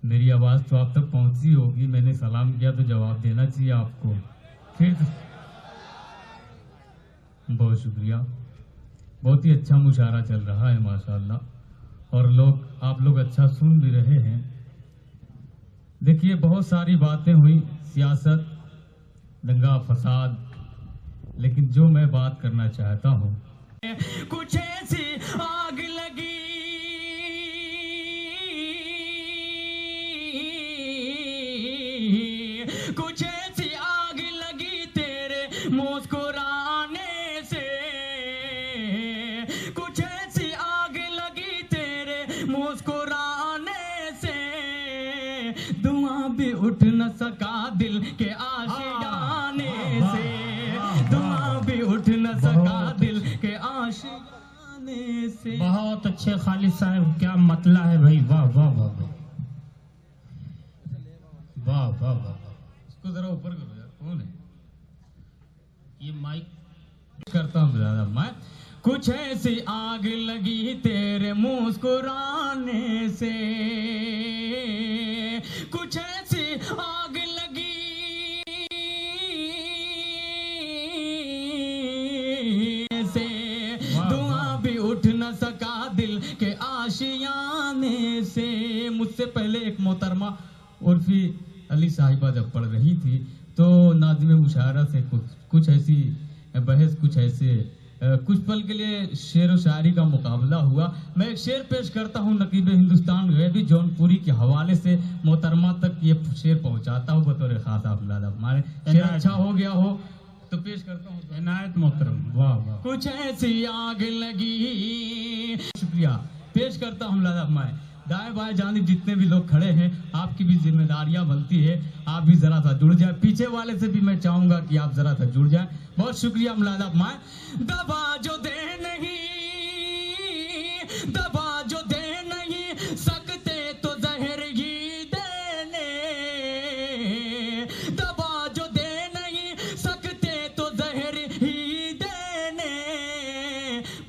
मेरी आवाज़ तो आप तक पहुंची होगी। मैंने सलाम किया तो जवाब देना चाहिए आपको। फिर बहुत शुक्रिया। बहुत ही अच्छा मुशायरा चल रहा है माशाल्लाह, और आप लोग अच्छा सुन भी रहे हैं। देखिए, बहुत सारी बातें हुई, सियासत, दंगा फसाद, लेकिन जो मैं बात करना चाहता हूँ, कुछ ऐसी आग लगी कुछ ऐसी आग लगी तेरे मुस्कुराने से, कुछ ऐसी आग लगी तेरे मुस्कुराने से, धुआं भी उठ न सका दिल के आशियाने से, धुआं भी उठ न सका दिल के आशियाने से। बहुत अच्छे खालिद साहब, क्या मतला है भाई, वाह वाह वाह वाह वाह वाह। इसको जरा ऊपर करो यार, कौन है ये माइक? करता हूँ दादा मैं। कुछ ऐसी आग लगी तेरे मुस्कुराने से, कुछ ऐसी आग लगी से, धुआं भी उठ न सका दिल के आशियाने से। मुझसे पहले एक मोहतरमा उर्फी अली साहिबा जब पढ़ रही थी तो नाज़िम मुशायरा से कुछ ऐसी बहस, कुछ पल के लिए शेर व शायरी का मुकाबला हुआ। मैं एक शेर पेश करता हूँ नकीब हिंदुस्तान गैबी जौनपुरी के हवाले से मोहतरमा तक ये शेर पहुँचाता हूँ बतौर खास। आप हमारे शेर अच्छा हो गया हो तो पेश करता हूँ। इनायत मोहतरम, वाह वाह। कुछ ऐसी आग लगी। शुक्रिया। पेश करता हूँ लादा मैं। दाएं बाएं जानिब जितने भी लोग खड़े हैं, आपकी भी जिम्मेदारियां बनती है, आप भी जरा सा जुड़ जाए। पीछे वाले से भी मैं चाहूंगा कि आप जरा सा जुड़ जाएं। बहुत शुक्रिया मुलादा माए। दबा जो दे नहीं, दबा जो दे नहीं सकते तो जहर ही देने, दबा जो दे नहीं सकते तो जहर ही देने,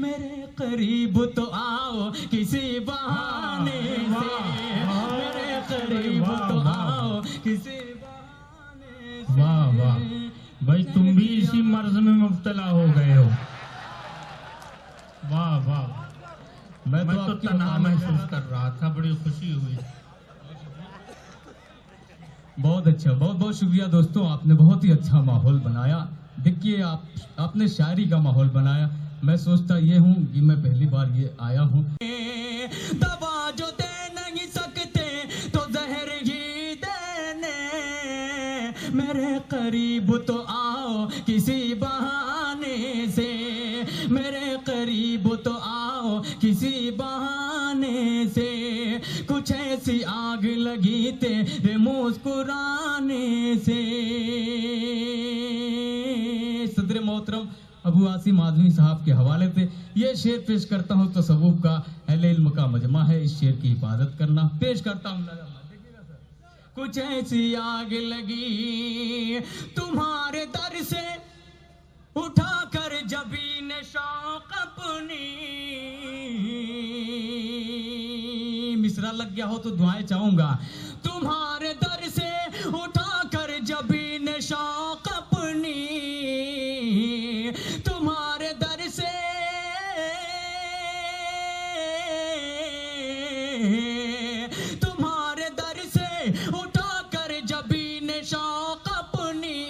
मेरे करीब तो आओ किसी बहाने से, मेरे करीब तो आओ किसी बहाने से। वाह वाह भाई, तुम भी इसी मर्ज में मुब्तला हो गए हो। वाह वाह। मैं तो तनाव महसूस कर रहा था, बड़ी खुशी हुई। बहुत अच्छा, बहुत बहुत शुक्रिया दोस्तों, आपने बहुत ही अच्छा माहौल बनाया। देखिए, आपने शायरी का माहौल बनाया। मैं सोचता ये हूँ कि मैं पहली बार ये आया हूँ। दबा जो दे नहीं सकते तो जहर ही देने, मेरे करीब तो आओ किसी बहाने से, मेरे करीब तो आओ किसी बहाने से। कुछ ऐसी आग लगी तेरे मुस्कुराने से। सदर मोहतरम अबू आसिम आजमी साहब के हवाले से ये शेर पेश करता हूँ। तसव्वुफ का अहले इल्म का मजमा है, इस शेर की हिफाजत करना। पेश करता हूँ। कुछ ऐसी आग लगी तुम्हारे दर से, उठा कर जबीन शौक अपनी। मिसरा लग गया हो तो दुआएं चाहूंगा। तुम्हारे दर से उठा कर जबीन शौक अपनी, तुम्हारे दर से तुम्हारे दर से उठा कर जबीन शौक अपनी,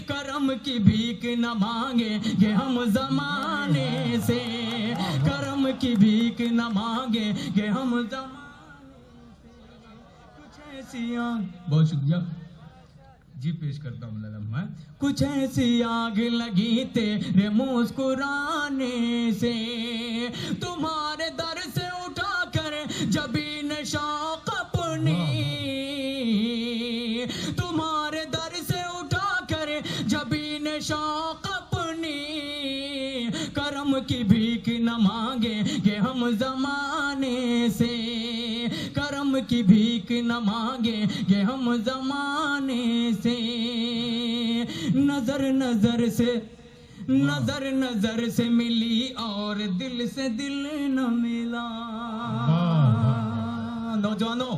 करम की भीख न मांगे हम जमाने से, करम की भीख न मांगे हम जमाने से। कुछ ऐसी आग, बहुत शुक्रिया जी, पेश करता हूँ मैं। कुछ ऐसी आग लगी तेरे मुस्कुराने से, तुम्हारे दर से उठा कर जबीन शौक अपनी, तुम्हारे दर से उठा कर जबीन शौक अपनी, करम की भीख न मांगे हम जमाने से, करम की भीख न मांगे हम जमाने से। नजर नजर से, नजर नजर से मिली और दिल से दिल न मिला। नौजवानों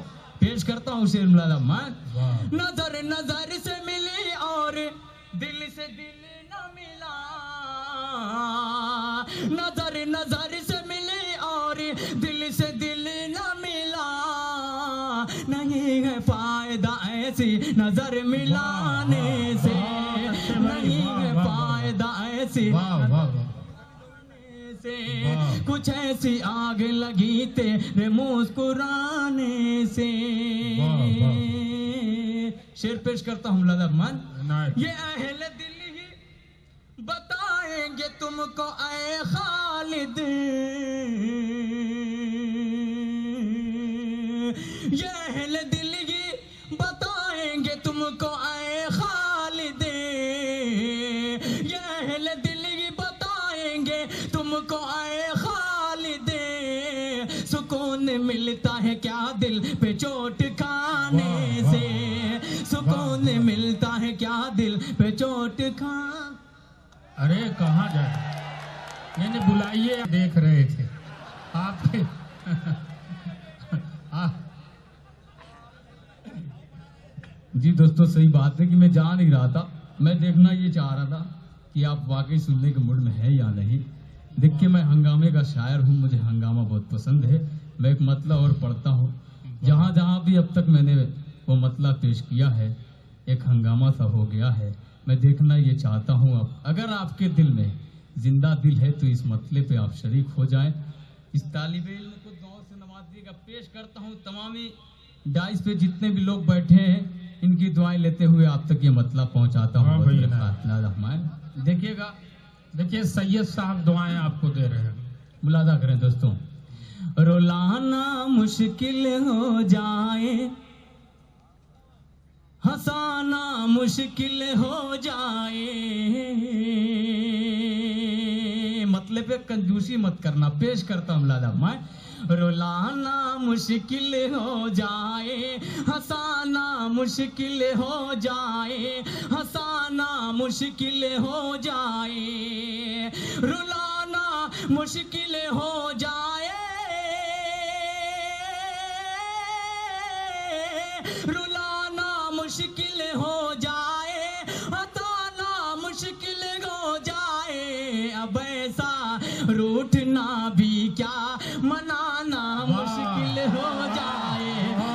हूँ शेर मुलादा मैं। वाह नजर नजर से मिली और दिल से दिल न मिला, नजर नजर से मिली और दिल से दिल न मिला, नहीं है फायदा ऐसी नजर मिलाने से, नहीं है फायदा ऐसी वाह वाह वाह से, कुछ ऐसी आग लगी तेरे मुस्कुराने से। शेर पेश करता हूँ मुलादा रहमान। नाइस। ये अहले दिल ही बताएंगे तुमको ऐ खालिद, ये अहले दिल ही बताएंगे तुमको ऐ खालिद, ये अहले दिल ही बताएंगे तुमको ऐ खालिद, सुकून मिलता है क्या दिल पे चोट खाने से, सुकून मिलता है क्या दिल पे चोट खा। अरे कहाँ जाए, मैंने बुलाइए देख रहे थे आपके जी दोस्तों सही बात है कि मैं जा नहीं रहा था, मैं देखना ये चाह रहा था कि आप वाकई सुनने के मूड में है या नहीं। देखिए मैं हंगामे का शायर हूँ, मुझे हंगामा बहुत पसंद है। मैं एक मतला और पढ़ता हूँ, जहाँ जहाँ भी अब तक मैंने वो मतला पेश किया है एक हंगामा सा हो गया है। मैं देखना ये चाहता हूँ अब अगर आपके दिल में जिंदा दिल है तो इस मतले पे आप शरीक हो जाएं। इस तालिबे इल्म को दुआओं से नवाजिएगा। पेश करता हूँ तमामी डाइस पे जितने भी लोग बैठे हैं इनकी दुआएं लेते हुए आप तक ये मतला पहुँचाता हाँ हूँ। भैया। रहमान देखिएगा, देखिए सैयद साहब दुआएं आपको दे रहे हैं। मुलादा करें दोस्तों। रुलाना मुश्किल हो जाए, हंसाना मुश्किल हो जाए, मतलब पे कंजूसी मत करना। पेश करता हूँ मुलादा मैं। रुलाना मुश्किल हो जाए, हंसाना मुश्किल हो जाए, हंसाना मुश्किल हो जाए, रुलाना मुश्किल हो जाए, रुलाना मुश्किल हो जाए, हंसाना मुश्किल हो जाए, अब ऐसा रूठना भी क्या मनाना मुश्किल हो जाए,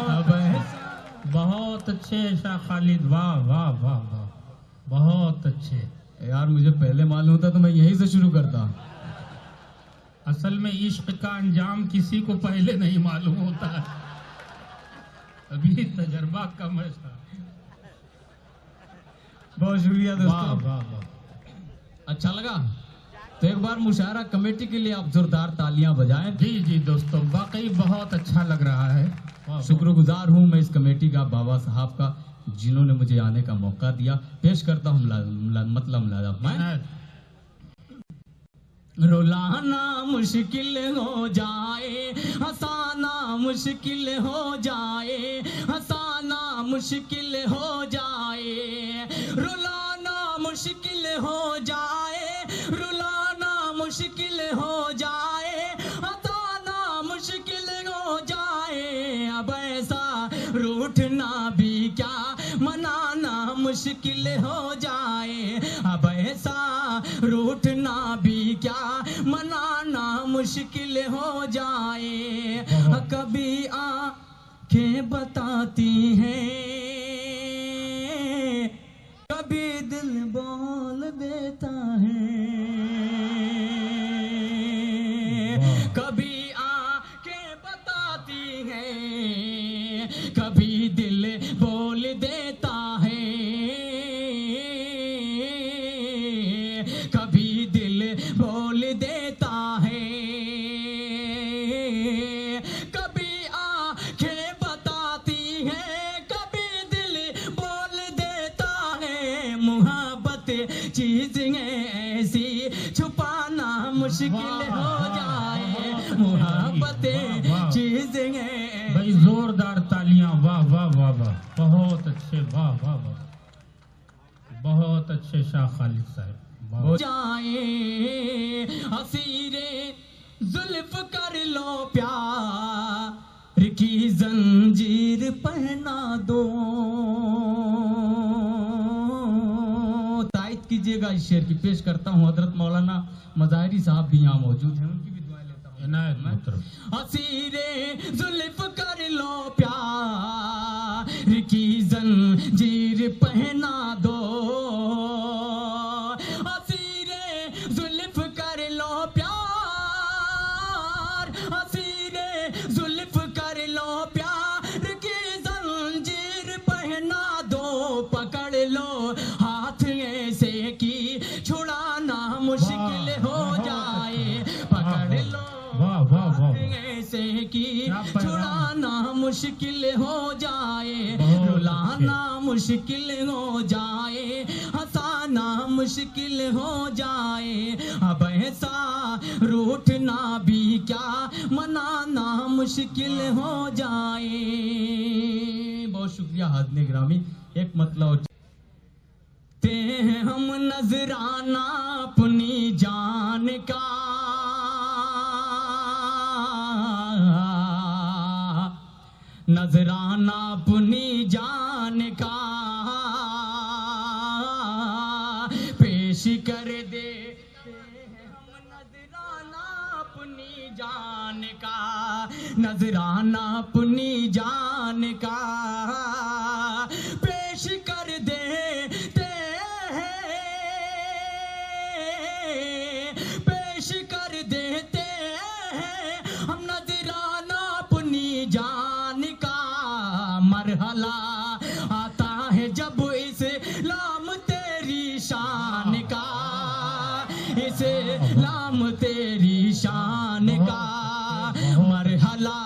अब ऐसा। बहुत अच्छे शाह खालिद, वाह वाह वाह वाह, बहुत अच्छे। यार मुझे पहले मालूम होता तो मैं यहीं से शुरू करता। असल में इश्क का अंजाम किसी को पहले नहीं मालूम होता है, अभी तजर्बा कम है। बहुत शुक्रिया वाह दोस्तों, वाह वाह। अच्छा लगा तो एक बार मुशायरा कमेटी के लिए आप जोरदार तालियां बजाएं। जी जी दोस्तों, वाकई बहुत अच्छा लग रहा है। वाह, शुक्रगुजार हूं मैं इस कमेटी का, बाबा साहब का, जिन्होंने मुझे आने का मौका दिया। पेश करता हूँ मतलब मुलादा मैं। रुलाना मुश्किल हो जाए, हंसाना मुश्किल हो जाए, हंसाना मुश्किल हो जाए, रुलाना मुश्किल हो जाए, रुलाना मुश्किल हो जाए, हंसाना मुश्किल हो जाए, अब ऐसा रूठना भी क्या मनाना मुश्किल हो जाए, अब ऐसा रूठना भी क्या मनाना मुश्किल हो जाए, कभी आंखें बताती हैं, कभी दिल बोल देता है, कभी आंखें बताती हैं, कभी दिल बोल देता है, कभी दिल बोल देता है, कभी आंखें बताती हैं, कभी दिल बोल देता है, मुहब्बत चीज है ऐसी छुपाना मुश्किल हो जाए, मुहब्बत चीज है। भाई जोरदार तालियां, वाह वाह वाह वाह, बहुत अच्छे, वाह वाह वाह, बहुत अच्छे शाह खालिद साहब। हो जाए हसीरे जुल्फ कर लो प्यार की जंजीर अंजीर पहना दो। तायद कीजिएगा इस शेर की। पेश करता हूँ हजरत मौलाना मज़ाहिरी साहब भी यहाँ मौजूद हैं, उनकी भी दुआएं लेता हूँ। इनायत मुहतरम। असीरे जुल्फ कर लो प्यार की जंजीर पहना दो। असीरे जुल्फ कर लो प्यार, असीरे जुल्फ कर लो प्यार की जंजीर पहना दो। पकड़ लो हाथ ऐसे की छुड़ाना मुश्किल हो जाए। पकड़ लो वाह वाह वाह, ऐसे की क्या पैगाम। छुड़ाना मुश्किल हो जाए, बहुत रुलाना मुश्किल हो जाए, हंसाना मुश्किल हो जाए। अब ऐसा रूठना भी क्या, मनाना मुश्किल हो जाए। बहुत शुक्रिया हाज़िर ग्रामी। एक मतलब ते हैं हम नजराना अपनी जान का, नजराना अपनी जान का पेश कर देते हैं हम। नजराना अपनी जान का, नजराना अपनी जान का पेश कर देते हैं, पेश कर देते हैं हम। नजराना अपनी जान का मरहला आता है जब इस्लाम तेरी शान का, इस्लाम तेरी शान का मरहला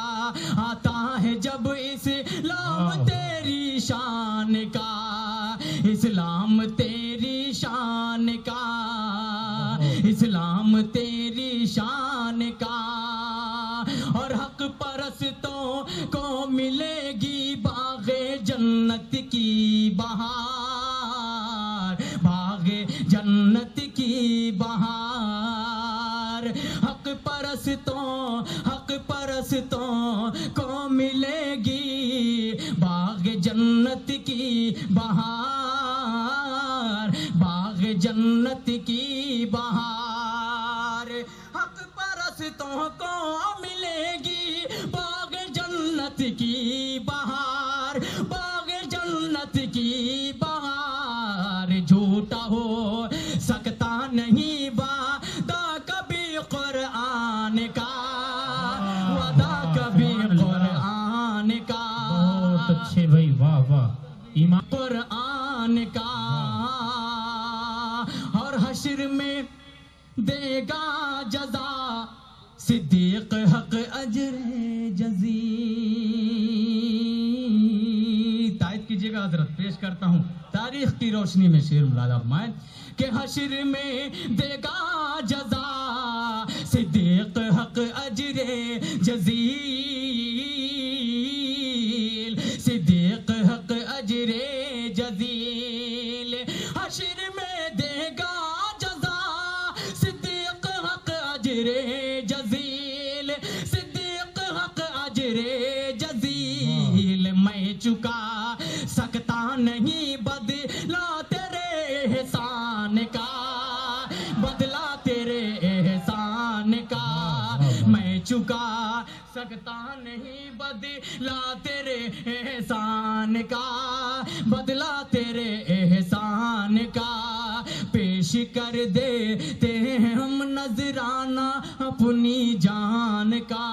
आता है जब इस्लाम तेरी शान का, इस्लाम तेरी शान का, इस्लाम तेरी शान का। और हक परस्तों को मिलेगी बाग़े जन्नत की बहार, बाग़े जन्नत की बहार। हक परस्तों को मिलेगी बाग़े जन्नत की बहार, बाग़े जन्नत की बहार। हक परस्तों को मिलेगी बाग़े जन्नत की बहार, बाग़े जन्नत की बहार। झूठा हो सकता नहीं वादा कभी कुरान का, वादा कभी कुरान का। बहुत अच्छे भाई, वाह वाह। ईमान कुरान का। और हश्र में देगा जजा सिद्दीक हक अजर जजी। तायद कीजिएगा हजरत। पेश करता हूँ तारीख की रोशनी में शेर मुलादा फरमाएं कि हश्र में देगा जजा सिद्दीक हक अजर जजील, सिद्दीक हक अजर जजील। हश्र में देगा जजा सिद्दीक हक अजर जजील, सिद्दीक हक अजर जजील। मैं चुका सकता नहीं बदला तेरे एहसान का, बदला तेरे एहसान का। मैं चुका सकता नहीं बदला तेरे एहसान का, बदला तेरे एहसान का। पेश कर देते हैं हम नजराना अपनी जान का।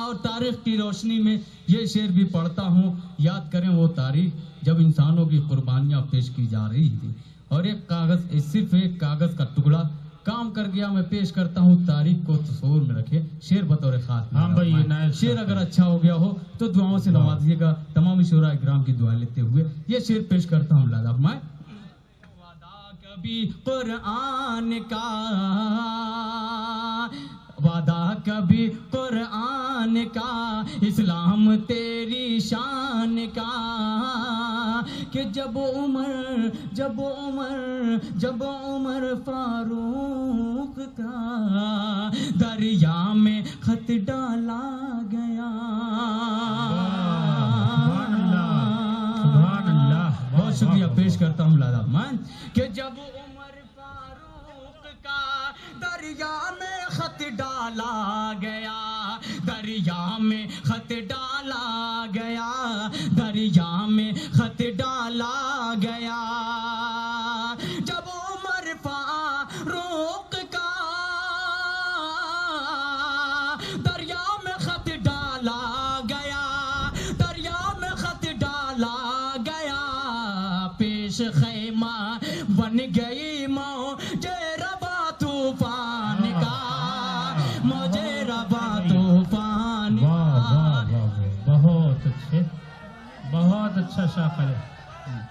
और तारीख की रोशनी में ये शेर भी पढ़ता हूँ। याद करें वो तारीख जब इंसानों की कुर्बानियाँ पेश की जा रही थी, और एक कागज, सिर्फ एक कागज का टुकड़ा काम कर गया। मैं पेश करता हूँ तारीख को तस्वूर में रखे। शेर बतौर खात्मा। हाँ भाई, इनायत शेर अगर अच्छा हो गया हो तो दुआओं से नवाजिएगा। तमाम शोरा इकराम की दुआ लेते हुए ये शेर पेश करता हूँ। लादा मैं वादा कभी कुरान का, वादा कभी कुरान का, इस्लाम तेरी शान का। कि जब उमर फारूक का दरिया में खत डाला गया, शुक्रिया वाह, पेश वाह। करता हूँ लादा मान कि जब उमर फारूक का दरिया में खत डाला गया, दरिया में खत डाला गया, दरिया में खत डाला गया, जब उमर फारूक का दरिया में खत डाला गया, दरिया में खत डाला गया, पेश खैमा बन गई मौजे रबा तूफान का, मौजे रबा तूफान वाह वाह का। वाह वाह, बहुत अच्छे, बहुत अच्छा शाखा है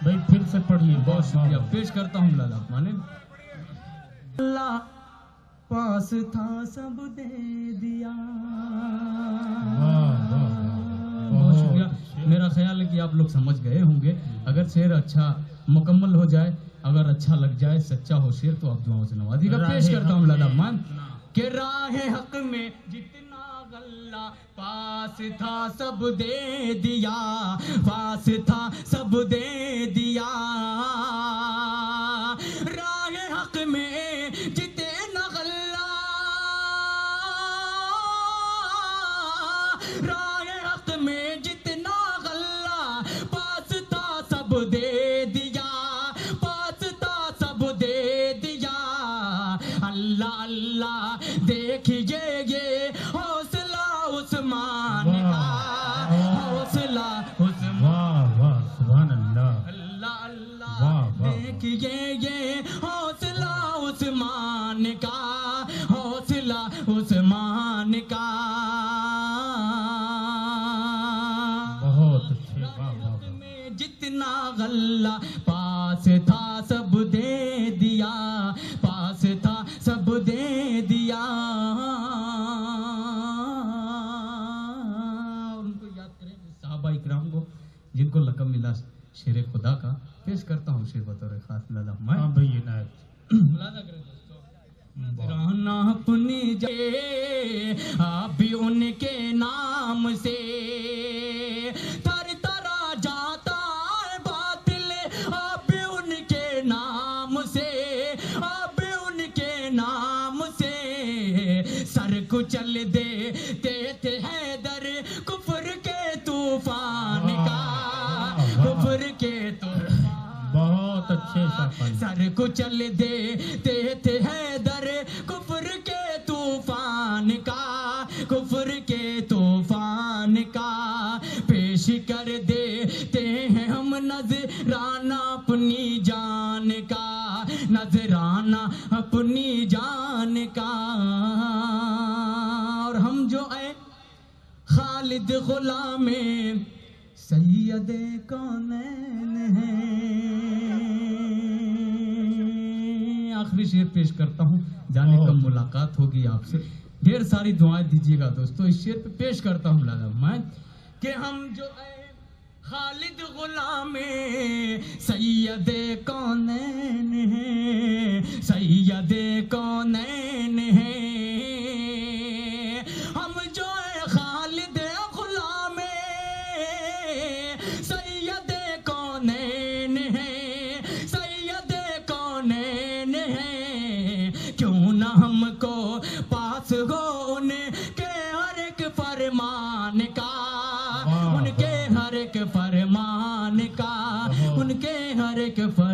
भाई, फिर से पढ़िए। बहुत शुक्रिया पेश करता हूँ लाला माने। अल्लाह पास था सब दे दिया। बहुत शुक्रिया। मेरा ख्याल है कि आप लोग समझ गए होंगे। अगर शेर अच्छा मुकम्मल हो जाए, अगर अच्छा लग जाए, सच्चा हो शेर, तो आप दुआओं से नवाजिएगा। पेश करता हूँ लाला मान के राह हक में जितना गल्ला पास था सब दे दिया, पास था सब दे दिया, राह हक में जितना गल्ला, राह हक में जितना गल्ला पास था सब दे दिया, पास था सब दे दिया, अल्लाह अल्लाह देखिए ये हौसला उस्मान का, हौसला उस्मान, वाह वाह, सुभान अल्लाह, अल्लाह अल्लाह वाह, वाह। देखिए ये हौसला उस्मान का, हौसला उस्मान का। बहुत अच्छे, वाह वाह वाह। में जितना गल्ला पास था सब दे दिया, पास था सब दे दिया। उनको याद करें साहबा इकराम को जिनको लक़ब मिला शेर खुदा का। पेश करता हूँ शेर बतौर खास लाला मैं। हाँ भाई इनायत। मुलाजा करें दोस्तों। नजराना अपनी जे आप भी उनके नाम से तर तरा जाता है बातिल, आप भी उनके नाम से, आप भी उनके नाम से सर कुचल देते थे हैदर कुफर के तूफान का, कुफर के तूफान, बहुत अच्छे शाखा। सर कुचल देते थे हैदर कुफर के तूफान का, कुफर के तूफान का। पेश कर देते हैं हम नजराना अपनी जान का, नजराना अपनी जान का। और हम जो है खालिद गुलामे सैयद कौनैन हैं। आखिरी शेर पेश करता हूँ, जाने कब मुलाकात होगी आपसे। ढेर सारी दुआएं दीजिएगा दोस्तों। इस शेर पे पेश करता हूँ लाला मैं कि हम जो है खालिद गुलामे सैयद कौनैन हैं, सैयद कौनैन हैं। हम जो है खालिद गुलामे सैयद कौनैन हैं, सैयद कौनैन हैं। क्यों ना हमको पास हो उनके हर एक फरमान का, उनके हर एक फरमान का, उनके हर एक फरमान